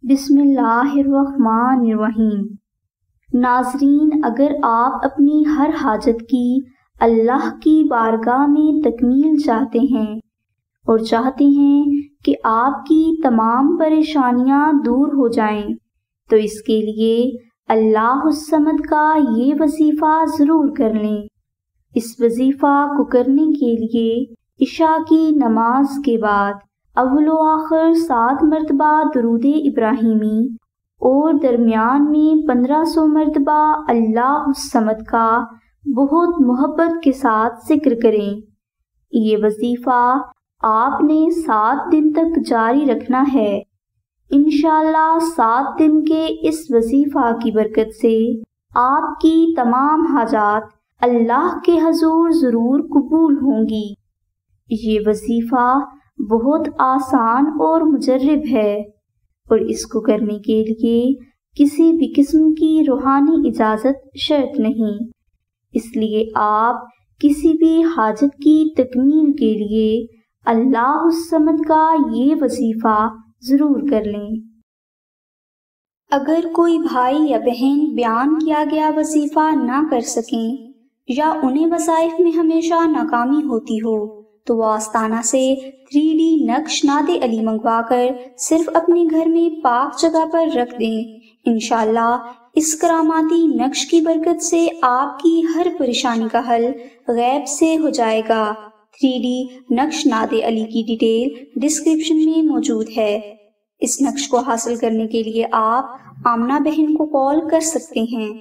بسم اللہ الرحمن الرحیم۔ ناظرین، اگر آپ اپنی ہر حاجت کی اللہ کی بارگاہ میں تکمیل چاہتے ہیں اور چاہتے ہیں کہ آپ کی تمام پریشانیاں دور ہو جائیں تو اس کے لیے اللہ الصمد کا یہ وظیفہ ضرور کر لیں۔ اس وظیفہ کو کرنے کے لیے عشاء کی نماز کے بعد اول و آخر 7 مرتبہ درود ابراہیمی اور درمیان میں 1500 مرتبہ اللہ الصمد کا بہت محبت کے ساتھ ذکر کریں۔ یہ وظیفہ آپ نے 7 دن تک جاری رکھنا ہے۔ انشاءاللہ 7 دن کے اس وظیفہ کی برکت سے آپ کی تمام حاجات اللہ کے حضور ضرور قبول ہوں گی۔ یہ وظیفہ بہت آسان اور مجرب ہے اور اس کو کرنے کے لیے کسی بھی قسم کی روحانی اجازت شرط نہیں، اس لیے آپ کسی بھی حاجت کی تکمیل کے لیے اللہ الصمد کا یہ وظیفہ ضرور کر لیں۔ اگر کوئی بھائی یا بہن بیان کیا گیا وظیفہ نہ کر سکیں یا انہیں وظائف میں ہمیشہ ناکامی ہوتی ہو تو وہ آستانہ سے 3D نقش ناد علی منگوا کر صرف اپنے گھر میں پاک جگہ پر رکھ دیں۔ انشاءاللہ اس کراماتی نقش کی برکت سے آپ کی ہر پریشانی کا حل غیب سے ہو جائے گا۔ 3D نقش ناد علی کی ڈیٹیل ڈسکرپشن میں موجود ہے۔ اس نقش کو حاصل کرنے کے لیے آپ آمنہ بہن کو کال کر سکتے ہیں۔